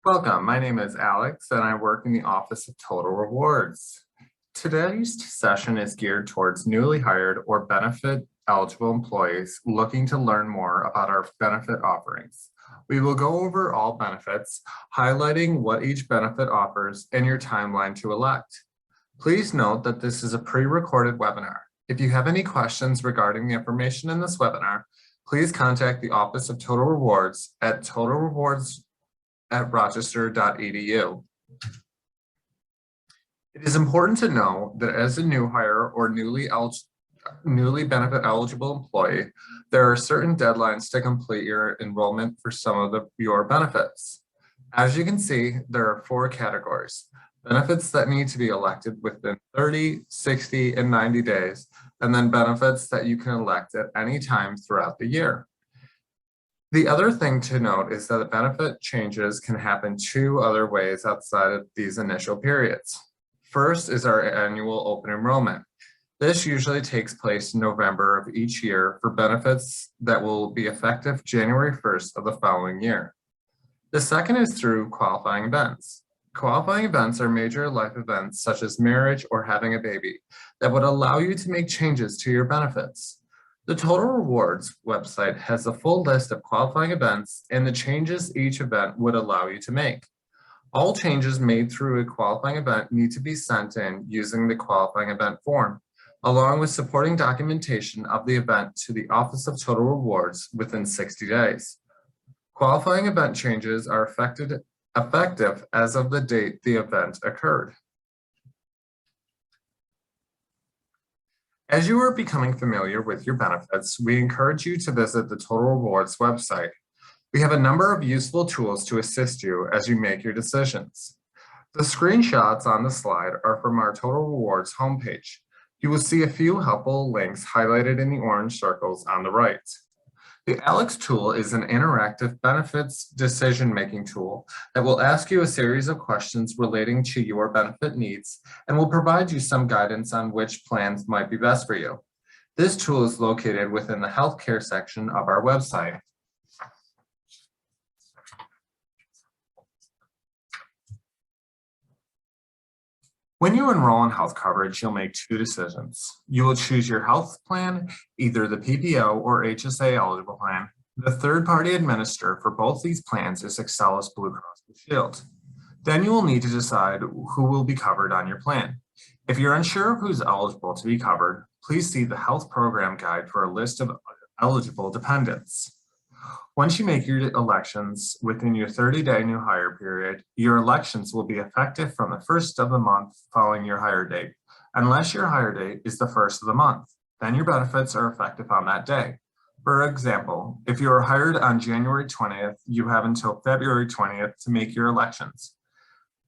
Welcome, my name is Alex and I work in the Office of Total Rewards. Today's session is geared towards newly hired or benefit eligible employees looking to learn more about our benefit offerings. We will go over all benefits, highlighting what each benefit offers and your timeline to elect. Please note that this is a pre-recorded webinar. If you have any questions regarding the information in this webinar, please contact the Office of Total Rewards at totalrewards@rochester.edu. It is important to know that as a new hire or newly benefit eligible employee, there are certain deadlines to complete your enrollment for some of your benefits. As you can see, there are 4 categories: benefits that need to be elected within 30, 60, and 90 days, and then benefits that you can elect at any time throughout the year. The other thing to note is that the benefit changes can happen 2 other ways outside of these initial periods. First is our annual open enrollment. This usually takes place in November of each year for benefits that will be effective January 1st of the following year. The second is through qualifying events. Qualifying events are major life events such as marriage or having a baby that would allow you to make changes to your benefits. The Total Rewards website has a full list of qualifying events and the changes each event would allow you to make. All changes made through a qualifying event need to be sent in using the qualifying event form, along with supporting documentation of the event to the Office of Total Rewards within 60 days. Qualifying event changes are effective as of the date the event occurred. As you are becoming familiar with your benefits, we encourage you to visit the Total Rewards website. We have a number of useful tools to assist you as you make your decisions. The screenshots on the slide are from our Total Rewards homepage. You will see a few helpful links highlighted in the orange circles on the right. The Alex tool is an interactive benefits decision-making tool that will ask you a series of questions relating to your benefit needs and will provide you some guidance on which plans might be best for you. This tool is located within the healthcare section of our website. When you enroll in health coverage, you'll make 2 decisions. You will choose your health plan, either the PPO or HSA eligible plan. The third-party administrator for both these plans is Excellus Blue Cross Blue Shield. Then you will need to decide who will be covered on your plan. If you're unsure of who's eligible to be covered, please see the health program guide for a list of eligible dependents. Once you make your elections within your 30-day new hire period, your elections will be effective from the 1st of the month following your hire date, unless your hire date is the 1st of the month. Then your benefits are effective on that day. For example, if you are hired on January 20th, you have until February 20th to make your elections.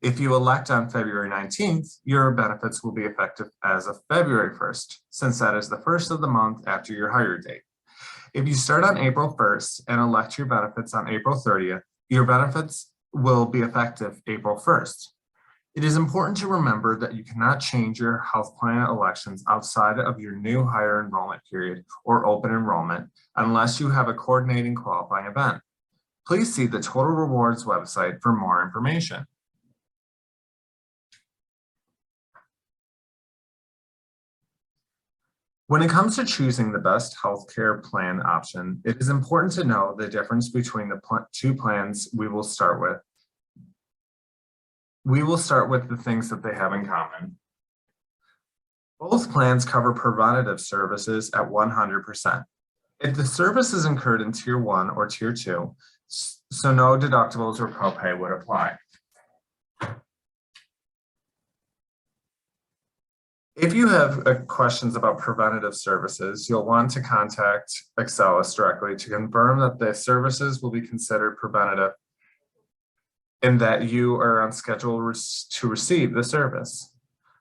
If you elect on February 19th, your benefits will be effective as of February 1st, since that is the 1st of the month after your hire date. If you start on April 1st and elect your benefits on April 30th, your benefits will be effective April 1st. It is important to remember that you cannot change your health plan elections outside of your new hire enrollment period or open enrollment unless you have a coordinating qualifying event. Please see the Total Rewards website for more information. When it comes to choosing the best healthcare plan option, it is important to know the difference between the 2 plans we will start with. We will start with the things that they have in common. Both plans cover preventative services at 100%. If the service is incurred in Tier 1 or Tier 2, so no deductibles or copay would apply. If you have questions about preventative services, you'll want to contact Excellus directly to confirm that the services will be considered preventative and that you are on schedule to receive the service.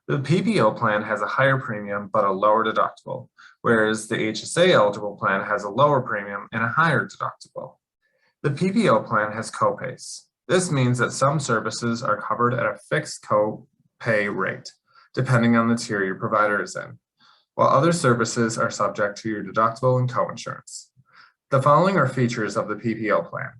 The PPO plan has a higher premium but a lower deductible, whereas the HSA eligible plan has a lower premium and a higher deductible. The PPO plan has copays. This means that some services are covered at a fixed copay rate, depending on the tier your provider is in, while other services are subject to your deductible and coinsurance. The following are features of the PPO plan.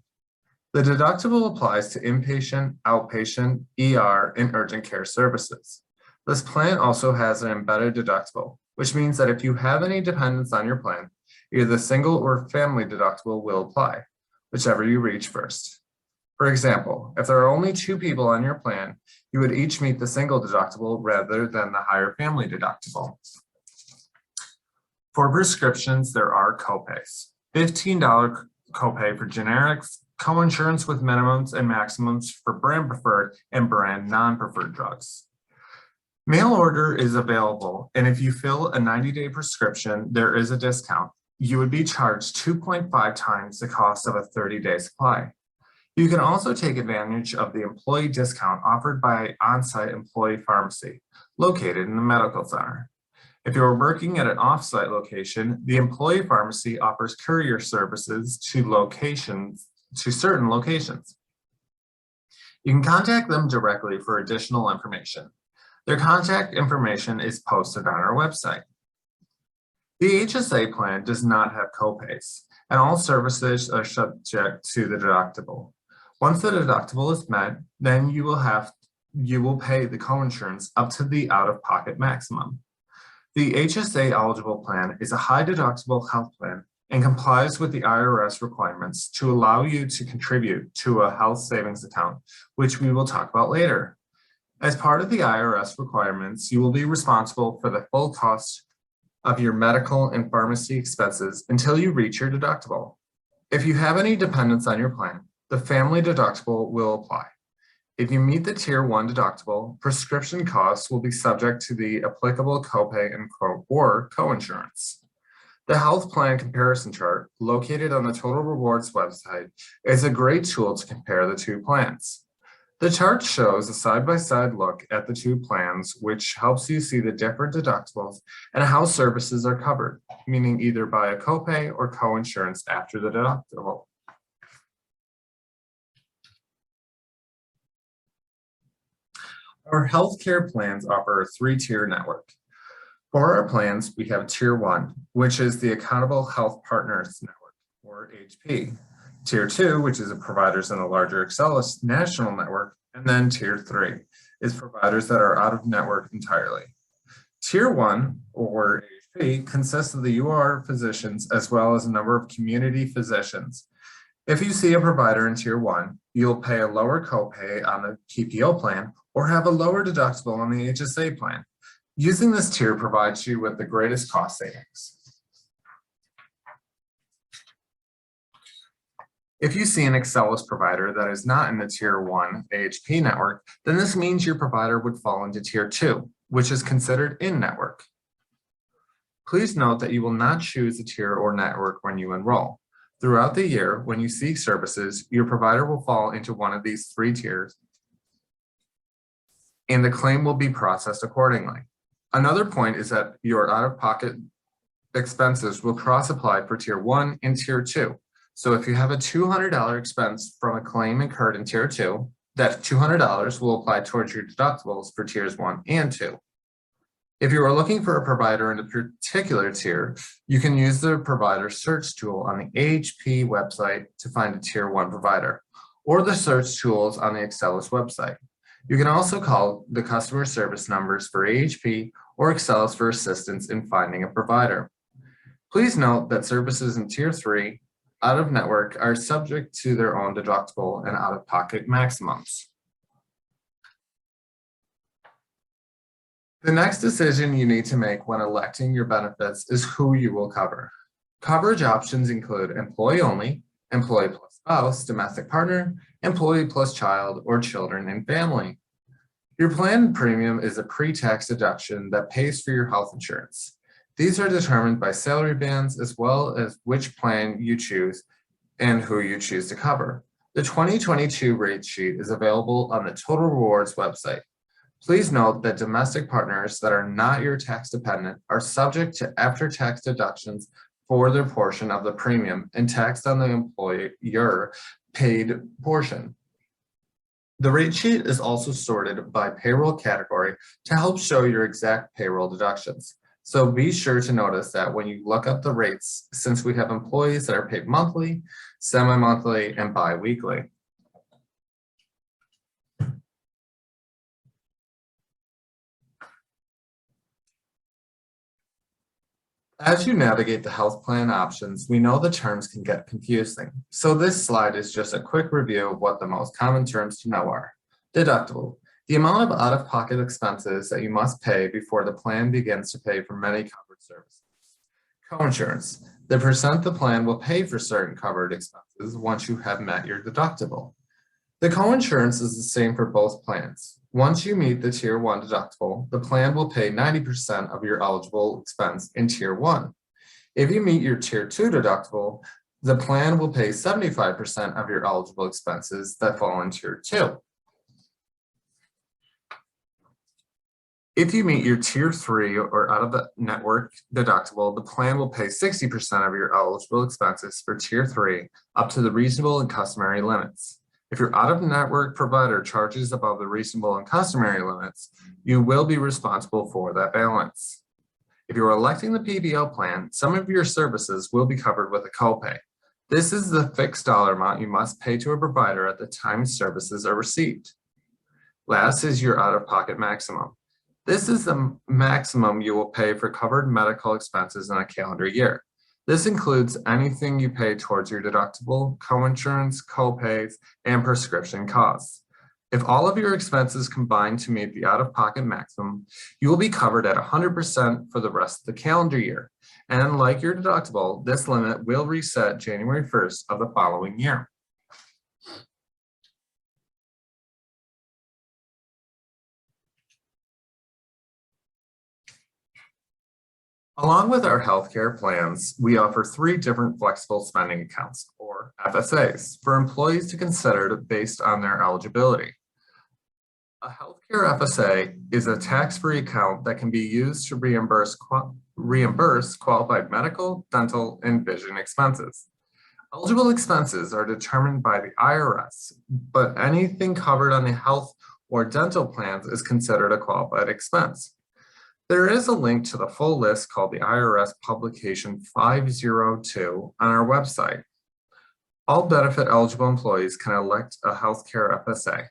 The deductible applies to inpatient, outpatient, ER, and urgent care services. This plan also has an embedded deductible, which means that if you have any dependents on your plan, either the single or family deductible will apply, whichever you reach first. For example, if there are only 2 people on your plan, you would each meet the single deductible rather than the higher family deductible. For prescriptions, there are copays. $15 copay for generics, coinsurance with minimums and maximums for brand preferred and brand non-preferred drugs. Mail order is available, and if you fill a 90-day prescription, there is a discount. You would be charged 2.5 times the cost of a 30-day supply. You can also take advantage of the employee discount offered by an on-site employee pharmacy located in the medical center. If you're working at an off-site location, the employee pharmacy offers courier services to certain locations. You can contact them directly for additional information. Their contact information is posted on our website. The HSA plan does not have copays, and all services are subject to the deductible. Once the deductible is met, then you will pay the coinsurance up to the out-of-pocket maximum. The HSA eligible plan is a high deductible health plan and complies with the IRS requirements to allow you to contribute to a health savings account, which we will talk about later. As part of the IRS requirements, you will be responsible for the full cost of your medical and pharmacy expenses until you reach your deductible. If you have any dependents on your plan, the family deductible will apply. If you meet the Tier 1 deductible, prescription costs will be subject to the applicable copay and or coinsurance. The health plan comparison chart located on the Total Rewards website is a great tool to compare the 2 plans. The chart shows a side-by-side look at the 2 plans, which helps you see the different deductibles and how services are covered, meaning either by a copay or coinsurance after the deductible. Our healthcare plans offer a 3-tier network. For our plans, we have Tier 1, which is the Accountable Health Partners Network, or HP. Tier 2, which is providers in the larger Excellus national network, and then Tier 3 is providers that are out of network entirely. Tier 1, or HP, consists of the UR physicians as well as a number of community physicians. If you see a provider in Tier 1, you'll pay a lower copay on the PPO plan or have a lower deductible on the HSA plan. Using this tier provides you with the greatest cost savings. If you see an Excellus provider that is not in the Tier 1 AHP network, then this means your provider would fall into Tier 2, which is considered in-network. Please note that you will not choose a tier or network when you enroll. Throughout the year, when you seek services, your provider will fall into one of these 3 tiers, and the claim will be processed accordingly. Another point is that your out-of-pocket expenses will cross-apply for Tier 1 and Tier 2. So if you have a $200 expense from a claim incurred in Tier 2, that $200 will apply towards your deductibles for Tiers 1 and 2. If you are looking for a provider in a particular tier, you can use the provider search tool on the AHP website to find a Tier 1 provider, or the search tools on the Excellus website. You can also call the customer service numbers for AHP or Excellus for assistance in finding a provider. Please note that services in Tier 3 out of network are subject to their own deductible and out-of-pocket maximums. The next decision you need to make when electing your benefits is who you will cover. Coverage options include employee only, employee plus spouse, domestic partner, employee plus child, or children and family. Your plan premium is a pre-tax deduction that pays for your health insurance. These are determined by salary bands as well as which plan you choose and who you choose to cover. The 2022 rate sheet is available on the Total Rewards website. Please note that domestic partners that are not your tax dependent are subject to after-tax deductions for their portion of the premium and taxed on the employer paid portion. The rate sheet is also sorted by payroll category to help show your exact payroll deductions. So be sure to notice that when you look up the rates, since we have employees that are paid monthly, semi-monthly, and bi-weekly. As you navigate the health plan options, we know the terms can get confusing. So this slide is just a quick review of what the most common terms to know are. Deductible, the amount of out-of-pocket expenses that you must pay before the plan begins to pay for many covered services. Coinsurance, the percent the plan will pay for certain covered expenses once you have met your deductible. The coinsurance is the same for both plans. Once you meet the Tier 1 deductible, the plan will pay 90% of your eligible expense in Tier 1. If you meet your Tier 2 deductible, the plan will pay 75% of your eligible expenses that fall in Tier 2. If you meet your Tier 3 or out of the network deductible, the plan will pay 60% of your eligible expenses for Tier 3 up to the reasonable and customary limits. If your out-of-network provider charges above the reasonable and customary limits, you will be responsible for that balance. If you are electing the PPO plan, some of your services will be covered with a copay. This is the fixed dollar amount you must pay to a provider at the time services are received. Last is your out-of-pocket maximum. This is the maximum you will pay for covered medical expenses in a calendar year. This includes anything you pay towards your deductible, coinsurance, copays, and prescription costs. If all of your expenses combine to meet the out-of-pocket maximum, you will be covered at 100% for the rest of the calendar year. And like your deductible, this limit will reset January 1st of the following year. Along with our healthcare plans, we offer 3 different flexible spending accounts, or FSAs, for employees to consider based on their eligibility. A healthcare FSA is a tax-free account that can be used to reimburse qualified medical, dental, and vision expenses. Eligible expenses are determined by the IRS, but anything covered on the health or dental plans is considered a qualified expense. There is a link to the full list called the IRS Publication 502 on our website. All benefit eligible employees can elect a healthcare FSA.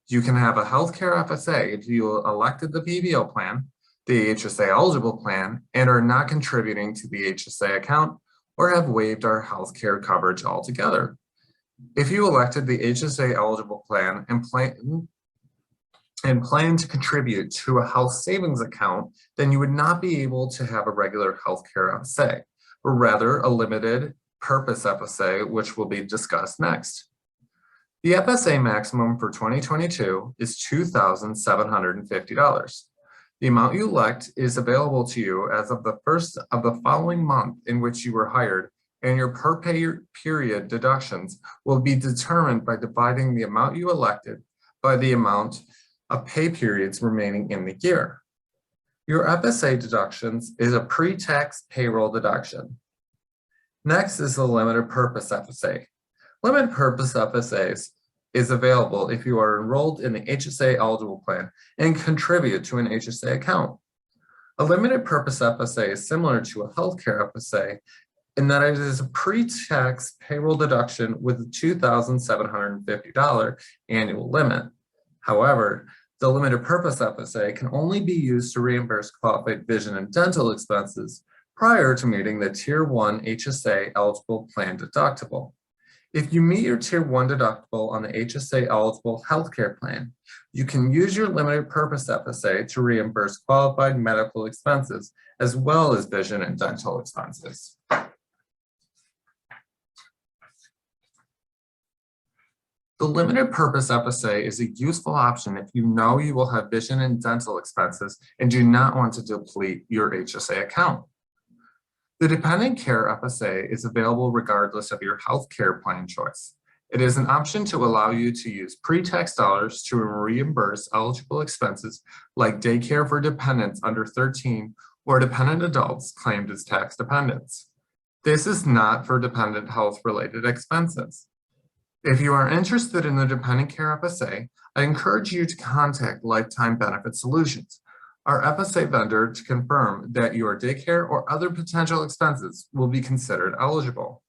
You can have a healthcare FSA if you elected the PPO plan, the HSA eligible plan, and are not contributing to the HSA account or have waived our healthcare coverage altogether. If you elected the HSA eligible plan and plan to contribute to a health savings account, then you would not be able to have a regular healthcare FSA, but rather a limited purpose FSA, which will be discussed next. The FSA maximum for 2022 is $2,750. The amount you elect is available to you as of the first of the following month in which you were hired, and your per pay period deductions will be determined by dividing the amount you elected by the amount of pay periods remaining in the year. Your FSA deductions is a pre-tax payroll deduction. Next is the limited purpose FSA. Limited purpose FSAs is available if you are enrolled in the HSA eligible plan and contribute to an HSA account. A limited purpose FSA is similar to a healthcare FSA in that it is a pre-tax payroll deduction with a $2,750 annual limit. However, the limited purpose FSA can only be used to reimburse qualified vision and dental expenses prior to meeting the Tier 1 HSA eligible plan deductible. If you meet your Tier 1 deductible on the HSA eligible healthcare plan, you can use your limited purpose FSA to reimburse qualified medical expenses as well as vision and dental expenses. The limited purpose FSA is a useful option if you know you will have vision and dental expenses and do not want to deplete your HSA account. The dependent care FSA is available regardless of your health care plan choice. It is an option to allow you to use pre-tax dollars to reimburse eligible expenses like daycare for dependents under 13 or dependent adults claimed as tax dependents. This is not for dependent health-related expenses. If you are interested in the dependent care FSA, I encourage you to contact Lifetime Benefit Solutions, our FSA vendor, to confirm that your daycare or other potential expenses will be considered eligible.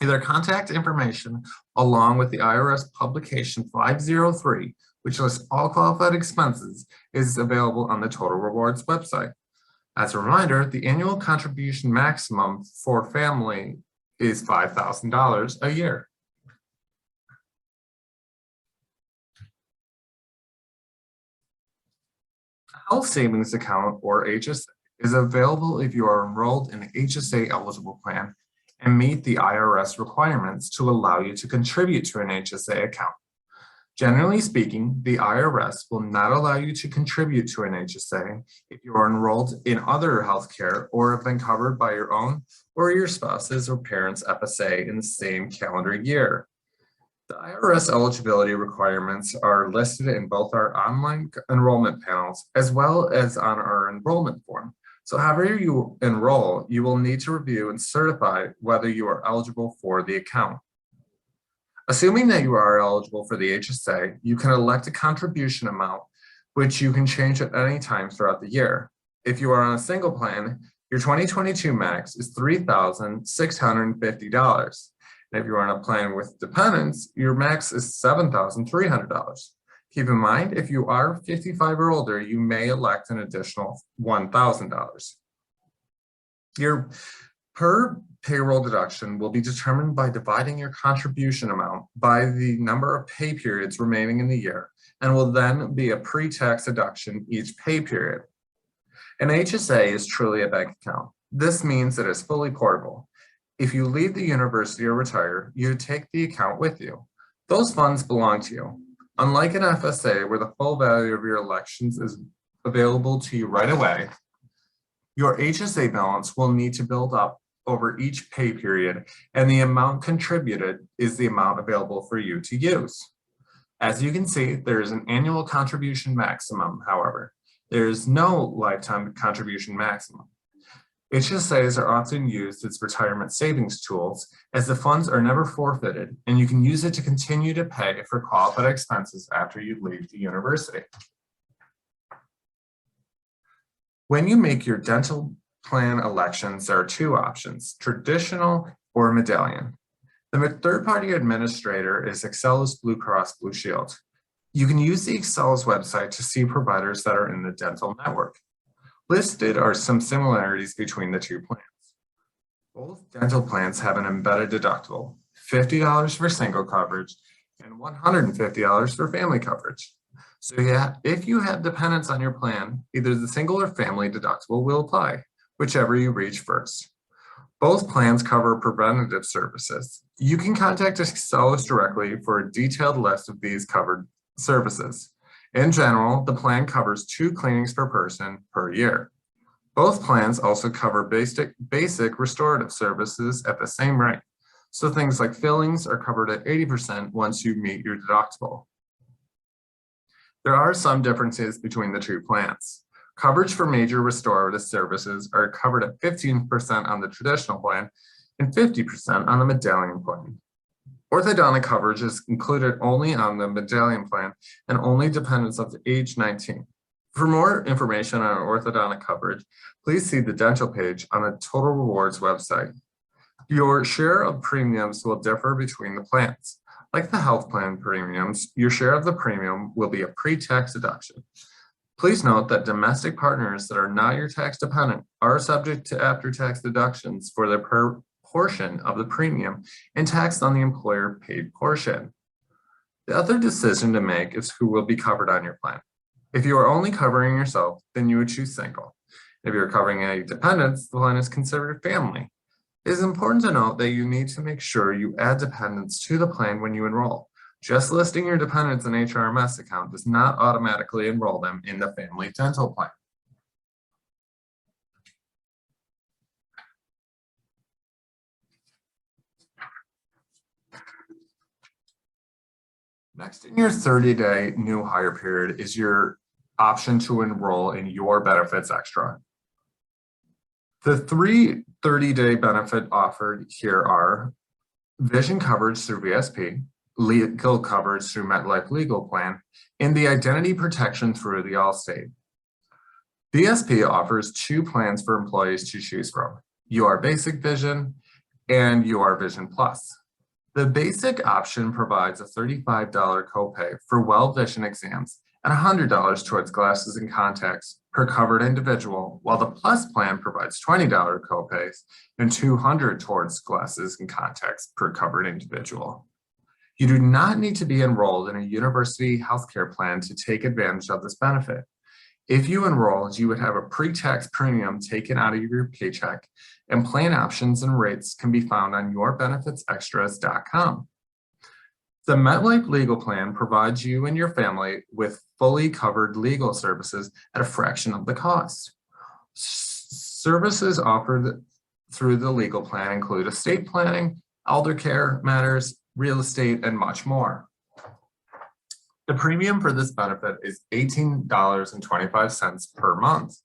Their contact information, along with the IRS Publication 503, which lists all qualified expenses, is available on the Total Rewards website. As a reminder, the annual contribution maximum for family is $5,000 a year. Health Savings Account, or HSA, is available if you are enrolled in an HSA eligible plan and meet the IRS requirements to allow you to contribute to an HSA account. Generally speaking, the IRS will not allow you to contribute to an HSA if you are enrolled in other healthcare or have been covered by your own or your spouse's or parents' FSA in the same calendar year. The IRS eligibility requirements are listed in both our online enrollment panels as well as on our enrollment form. So however you enroll, you will need to review and certify whether you are eligible for the account. Assuming that you are eligible for the HSA, you can elect a contribution amount, which you can change at any time throughout the year. If you are on a single plan, your 2022 max is $3,650. And if you are on a plan with dependents, your max is $7,300. Keep in mind, if you are 55 or older, you may elect an additional $1,000. Your per payroll deduction will be determined by dividing your contribution amount by the number of pay periods remaining in the year and will then be a pre-tax deduction each pay period. An HSA is truly a bank account. This means it is fully portable. If you leave the university or retire, you take the account with you. Those funds belong to you. Unlike an FSA where the full value of your elections is available to you right away, your HSA balance will need to build up over each pay period, and the amount contributed is the amount available for you to use. As you can see, there is an annual contribution maximum, however. There is no lifetime contribution maximum. HSAs are often used as retirement savings tools as the funds are never forfeited and you can use it to continue to pay for qualified expenses after you leave the university. When you make your dental plan elections, there are two options, traditional or medallion. The third-party administrator is Excel's Blue Cross Blue Shield. You can use the Excel's website to see providers that are in the dental network. Listed are some similarities between the two plans. Both dental plans have an embedded deductible, $50 for single coverage and $150 for family coverage. So yeah, if you have dependents on your plan, either the single or family deductible will apply, whichever you reach first. Both plans cover preventative services. You can contact Excelus directly for a detailed list of these covered services. In general, the plan covers 2 cleanings per person per year. Both plans also cover basic restorative services at the same rate. So things like fillings are covered at 80% once you meet your deductible. There are some differences between the two plans. Coverage for major restorative services are covered at 15% on the traditional plan and 50% on the medallion plan. Orthodontic coverage is included only on the medallion plan and only dependents up to age 19. For more information on orthodontic coverage, please see the dental page on the Total Rewards website. Your share of premiums will differ between the plans. Like the health plan premiums, your share of the premium will be a pre-tax deduction. Please note that domestic partners that are not your tax dependent are subject to after-tax deductions for their portion of the premium and taxed on the employer paid portion. The other decision to make is who will be covered on your plan. If you are only covering yourself, then you would choose single. If you're covering any dependents, the plan is considered family. It is important to note that you need to make sure you add dependents to the plan when you enroll. Just listing your dependents in HRMS account does not automatically enroll them in the family dental plan. Next in your 30-day new hire period is your option to enroll in your benefits extra. The 3 30-day benefit offered here are vision coverage through VSP, legal coverage through MetLife Legal Plan, and the identity protection through the Allstate. VSP offers 2 plans for employees to choose from, UR Basic Vision and UR Vision Plus. The basic option provides a $35 copay for well vision exams and $100 towards glasses and contacts per covered individual, while the Plus plan provides $20 copays and $200 towards glasses and contacts per covered individual. You do not need to be enrolled in a university healthcare plan to take advantage of this benefit. If you enrolled, you would have a pre-tax premium taken out of your paycheck, and plan options and rates can be found on yourbenefitsextras.com. The MetLife Legal Plan provides you and your family with fully covered legal services at a fraction of the cost. Services offered through the legal plan include estate planning, elder care matters, real estate, and much more. The premium for this benefit is $18.25 per month.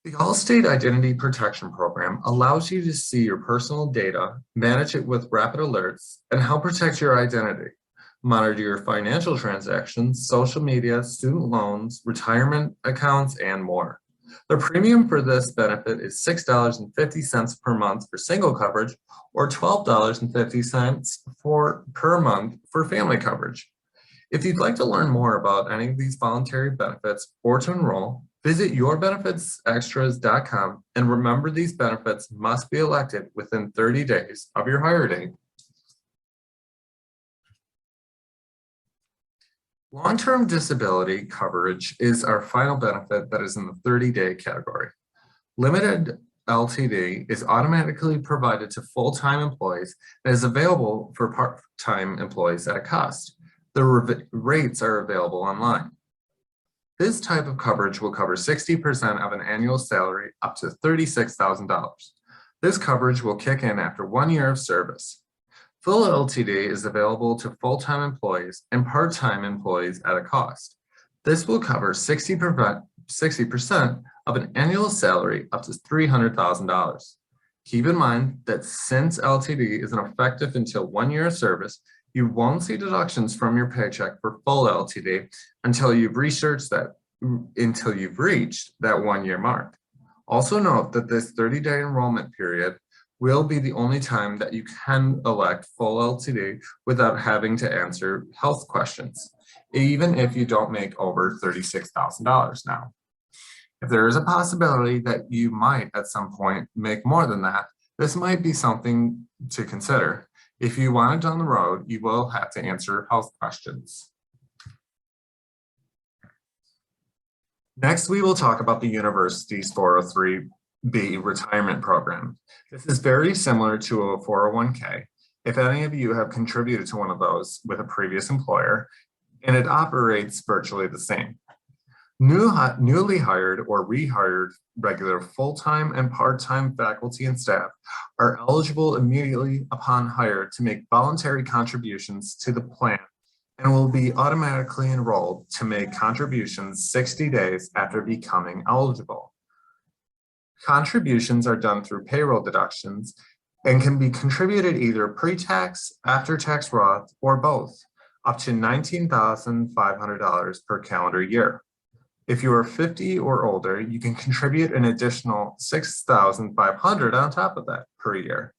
The Allstate Identity Protection Program allows you to see your personal data, manage it with rapid alerts, and help protect your identity. Monitor your financial transactions, social media, student loans, retirement accounts, and more. The premium for this benefit is $6.50 per month for single coverage or $12.50 per month for family coverage. If you'd like to learn more about any of these voluntary benefits or to enroll, visit yourbenefitsextras.com and remember these benefits must be elected within 30 days of your hire date. Long-term disability coverage is our final benefit that is in the 30-day category. Limited LTD is automatically provided to full-time employees and is available for part-time employees at a cost. The rates are available online. This type of coverage will cover 60% of an annual salary up to $36,000. This coverage will kick in after 1 year of service. Full LTD is available to full-time employees and part-time employees at a cost. This will cover 60% of an annual salary up to $300,000. Keep in mind that since LTD isn't effective until 1 year of service, you won't see deductions from your paycheck for full LTD until you've reached that 1 year mark. Also note that this 30-day enrollment period will be the only time that you can elect full LTD without having to answer health questions, even if you don't make over $36,000 now. If there is a possibility that you might at some point make more than that, this might be something to consider. If you want it down the road, you will have to answer health questions. Next, we will talk about the university's 403B retirement program. This is very similar to a 401k. If any of you have contributed to one of those with a previous employer, and it operates virtually the same. Newly hired or rehired regular full-time and part-time faculty and staff are eligible immediately upon hire to make voluntary contributions to the plan and will be automatically enrolled to make contributions 60 days after becoming eligible. Contributions are done through payroll deductions and can be contributed either pre-tax, after-tax Roth, or both, up to $19,500 per calendar year. If you are 50 or older, you can contribute an additional $6,500 on top of that per year.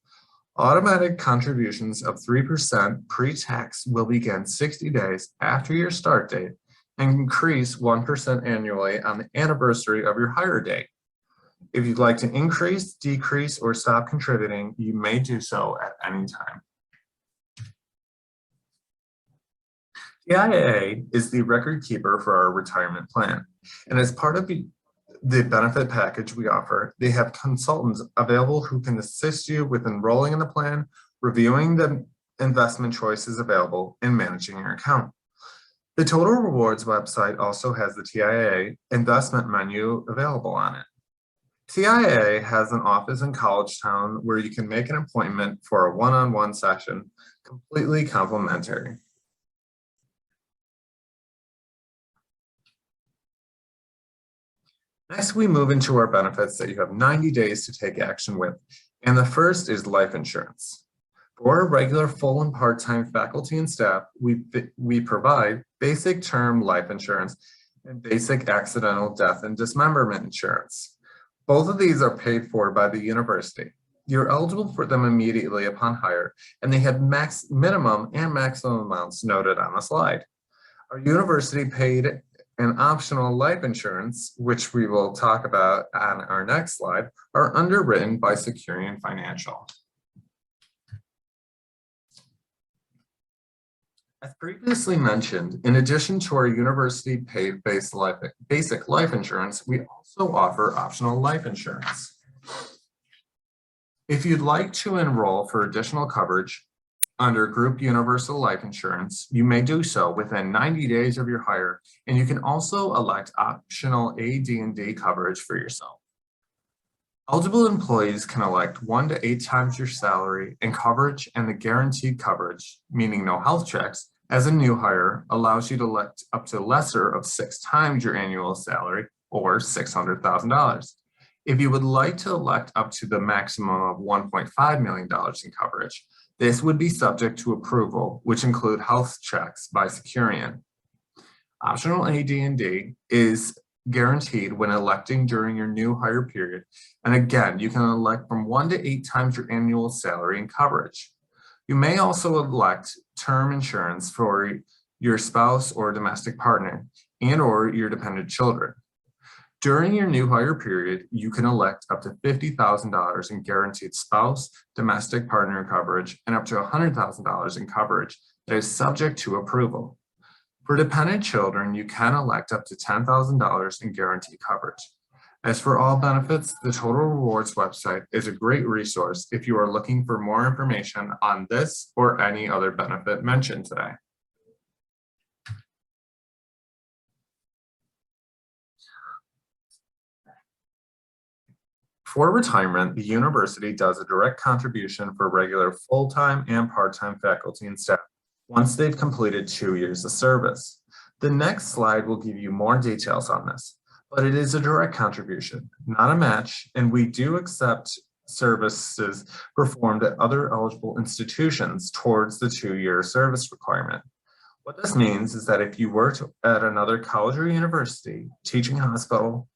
Automatic contributions of 3% pre-tax will begin 60 days after your start date and increase 1% annually on the anniversary of your hire date. If you'd like to increase, decrease, or stop contributing, you may do so at any time. The IAA is the record keeper for our retirement plan, and as part of the benefit package we offer, they have consultants available who can assist you with enrolling in the plan, reviewing the investment choices available, and managing your account. The Total Rewards website also has the TIAA investment menu available on it. TIAA has an office in College Town where you can make an appointment for a one-on-one session, completely complimentary. Next, we move into our benefits that you have 90 days to take action with, and the first is life insurance. For regular full and part-time faculty and staff, we provide basic term life insurance and basic accidental death and dismemberment insurance. Both of these are paid for by the university. You're eligible for them immediately upon hire, and they have minimum and maximum amounts noted on the slide. Our university paid and optional life insurance, which we will talk about on our next slide, are underwritten by Securian Financial. As previously mentioned, in addition to our university paid basic life insurance, we also offer optional life insurance. If you'd like to enroll for additional coverage under group universal life insurance, you may do so within 90 days of your hire, and you can also elect optional AD&D coverage for yourself. Eligible employees can elect 1 to 8 times your salary and coverage, and the guaranteed coverage, meaning no health checks, as a new hire allows you to elect up to lesser of 6 times your annual salary, or $600,000. If you would like to elect up to the maximum of $1.5 million in coverage, this would be subject to approval, which include health checks by Securian. Optional AD&D is guaranteed when electing during your new hire period. And again, you can elect from 1 to 8 times your annual salary and coverage. You may also elect term insurance for your spouse or domestic partner and or your dependent children. During your new hire period, you can elect up to $50,000 in guaranteed spouse, domestic partner coverage, and up to $100,000 in coverage that is subject to approval. For dependent children, you can elect up to $10,000 in guaranteed coverage. As for all benefits, the Total Rewards website is a great resource if you are looking for more information on this or any other benefit mentioned today. For retirement, the university does a direct contribution for regular full-time and part-time faculty and staff once they've completed 2 years of service. The next slide will give you more details on this, but it is a direct contribution, not a match, and we do accept services performed at other eligible institutions towards the 2-year service requirement. What this means is that if you worked at another college or university, teaching hospital,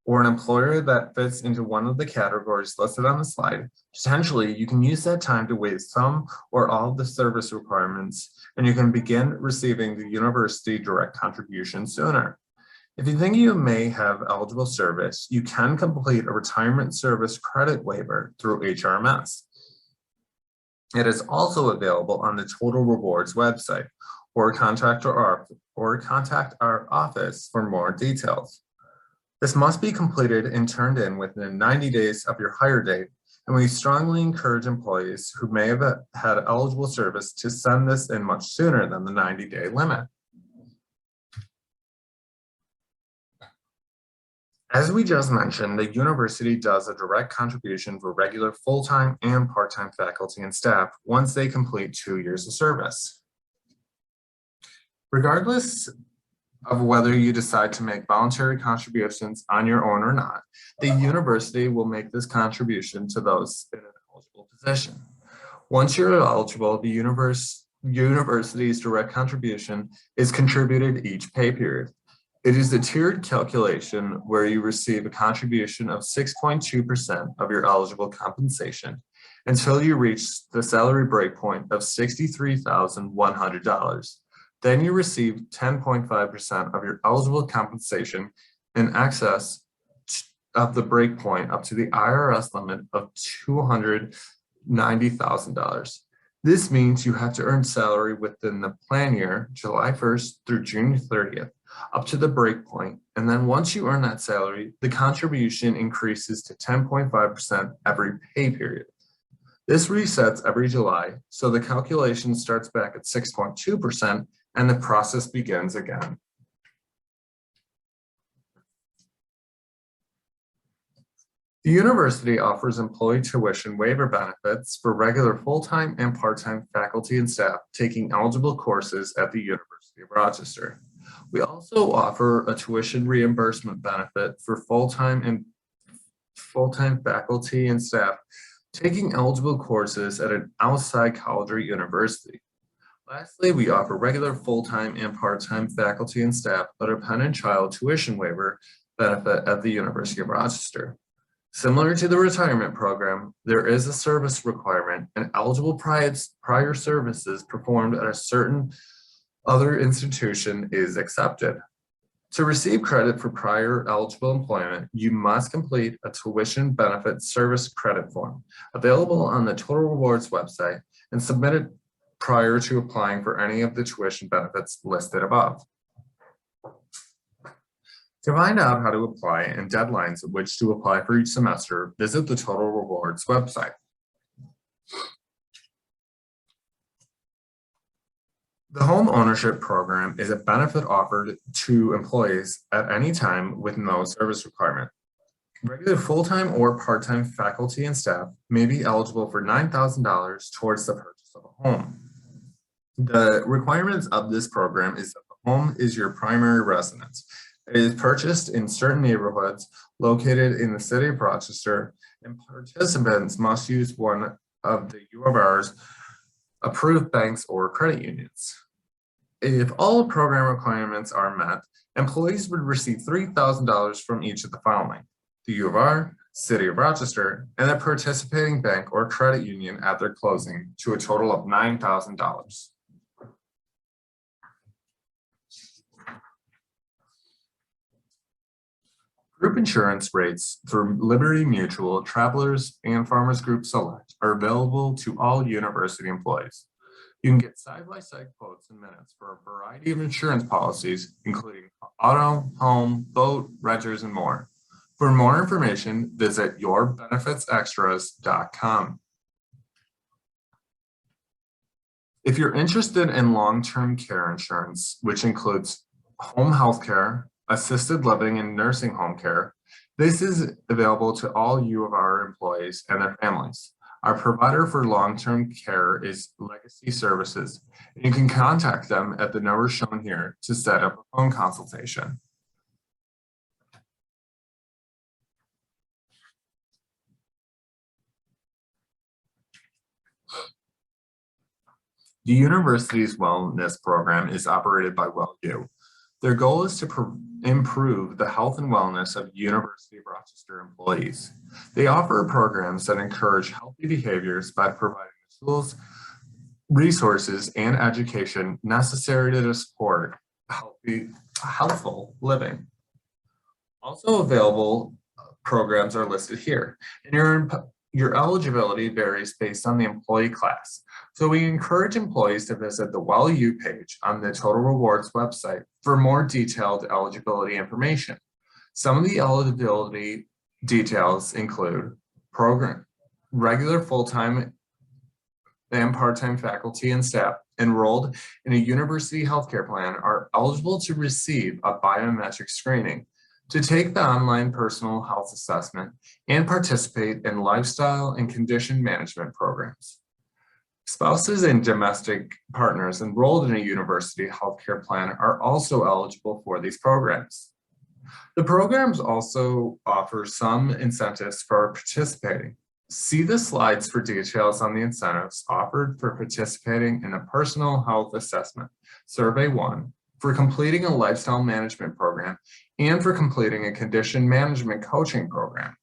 or an employer that fits into one of the categories listed on the slide, potentially you can use that time to waive some or all of the service requirements, and you can begin receiving the university direct contribution sooner. If you think you may have eligible service, you can complete a retirement service credit waiver through HRMS. It is also available on the Total Rewards website, or contact our office for more details. This must be completed and turned in within 90 days of your hire date, and we strongly encourage employees who may have had eligible service to send this in much sooner than the 90-day limit. As we just mentioned, the university does a direct contribution for regular full-time and part-time faculty and staff once they complete 2 years of service. Regardless of whether you decide to make voluntary contributions on your own or not, the university will make this contribution to those in an eligible position. Once you're eligible, the university's direct contribution is contributed each pay period. It is a tiered calculation where you receive a contribution of 6.2% of your eligible compensation until you reach the salary breakpoint of $63,100. Then you receive 10.5% of your eligible compensation in excess of the breakpoint up to the IRS limit of $290,000. This means you have to earn salary within the plan year, July 1st through June 30th, up to the breakpoint. And then once you earn that salary, the contribution increases to 10.5% every pay period. This resets every July, so the calculation starts back at 6.2% and the process begins again. The university offers employee tuition waiver benefits for regular full-time and part-time faculty and staff taking eligible courses at the University of Rochester. We also offer a tuition reimbursement benefit for full-time faculty and staff taking eligible courses at an outside college or university. Lastly, we offer regular full-time and part-time faculty and staff a dependent child tuition waiver benefit at the University of Rochester. Similar to the retirement program, there is a service requirement and eligible prior services performed at a certain other institution is accepted. To receive credit for prior eligible employment, you must complete a tuition benefit service credit form available on the Total Rewards website and submit it prior to applying for any of the tuition benefits listed above. To find out how to apply and deadlines at which to apply for each semester, visit the Total Rewards website. The home ownership program is a benefit offered to employees at any time with no service requirement. Regular full-time or part-time faculty and staff may be eligible for $9,000 towards the purchase of a home. The requirements of this program is that the home is your primary residence. It is purchased in certain neighborhoods located in the city of Rochester, and participants must use one of the U of R's approved banks or credit unions. If all program requirements are met, employees would receive $3,000 from each of the following: the U of R, City of Rochester, and a participating bank or credit union at their closing, to a total of $9,000. Group insurance rates through Liberty Mutual, Travelers, and Farmers Group Select are available to all university employees. You can get side-by-side quotes in minutes for a variety of insurance policies, including auto, home, boat, renters, and more. For more information, visit yourbenefitsextras.com. If you're interested in long-term care insurance, which includes home health care, assisted living and nursing home care, this is available to all U of R employees and their families. Our provider for long-term care is Legacy Services, and you can contact them at the number shown here to set up a phone consultation. The university's wellness program is operated by WellU. Their goal is to improve the health and wellness of University of Rochester employees. They offer programs that encourage healthy behaviors by providing the tools, resources, and education necessary to support healthful living. Also available programs are listed here, and your eligibility varies based on the employee class. So we encourage employees to visit the WellU page on the Total Rewards website for more detailed eligibility information. Some of the eligibility details include regular full-time and part-time faculty and staff enrolled in a university healthcare plan are eligible to receive a biometric screening, to take the online personal health assessment, and participate in lifestyle and condition management programs. Spouses and domestic partners enrolled in a university healthcare plan are also eligible for these programs. The programs also offer some incentives for participating. See the slides for details on the incentives offered for participating in a personal health assessment, Survey 1, for completing a lifestyle management program, and for completing a condition management coaching program.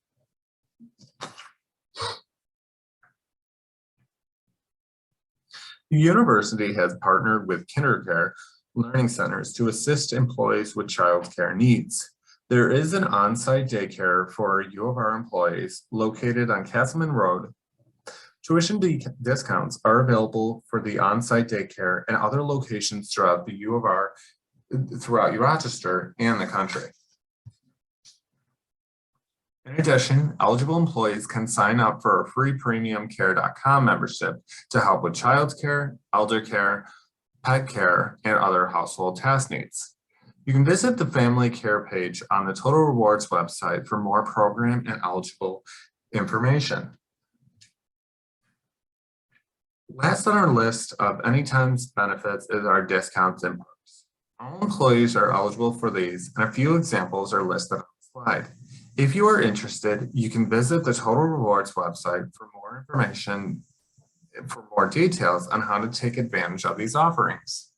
The university has partnered with kindergarten learning centers to assist employees with childcare needs. There is an on-site daycare for U of R employees located on Castleman Road. Tuition discounts are available for the on-site daycare and other locations throughout the U of R, throughout Rochester and the country. In addition, eligible employees can sign up for a free premiumcare.com membership to help with child care, elder care, pet care, and other household task needs. You can visit the family care page on the Total Rewards website for more program and eligible information. Last on our list of anytime benefits is our discounts and perks. All employees are eligible for these, and a few examples are listed on the slide. If you are interested, you can visit the Total Rewards website for more information, for more details on how to take advantage of these offerings.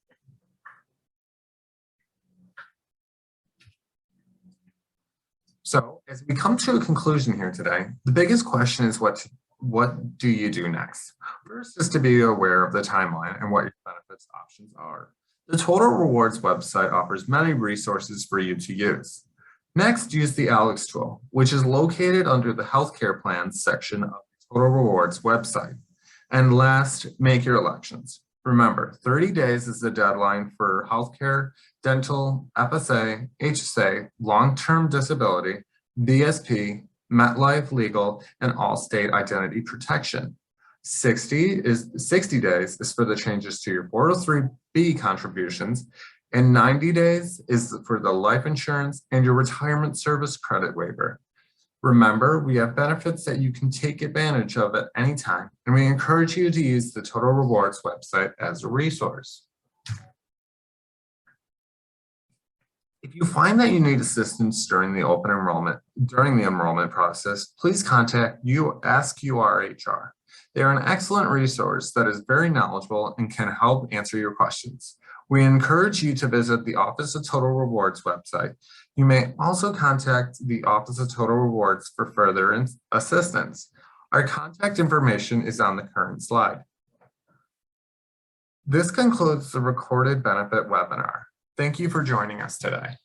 So as we come to a conclusion here today, the biggest question is what do you do next? First is to be aware of the timeline and what your benefits options are. The Total Rewards website offers many resources for you to use. Next, use the Alex tool, which is located under the Healthcare Plans section of the Total Rewards website. And last, make your elections. Remember, 30 days is the deadline for healthcare, dental, FSA, HSA, long-term disability, VSP, MetLife Legal, and Allstate Identity Protection. 60 days is for the changes to your 403B contributions, and 90 days is for the life insurance and your retirement service credit waiver. Remember, we have benefits that you can take advantage of at any time, and we encourage you to use the Total Rewards website as a resource. If you find that you need assistance during the enrollment process, please contact Ask HR. They are an excellent resource that is very knowledgeable and can help answer your questions. We encourage you to visit the Office of Total Rewards website. You may also contact the Office of Total Rewards for further assistance. Our contact information is on the current slide. This concludes the recorded benefit webinar. Thank you for joining us today.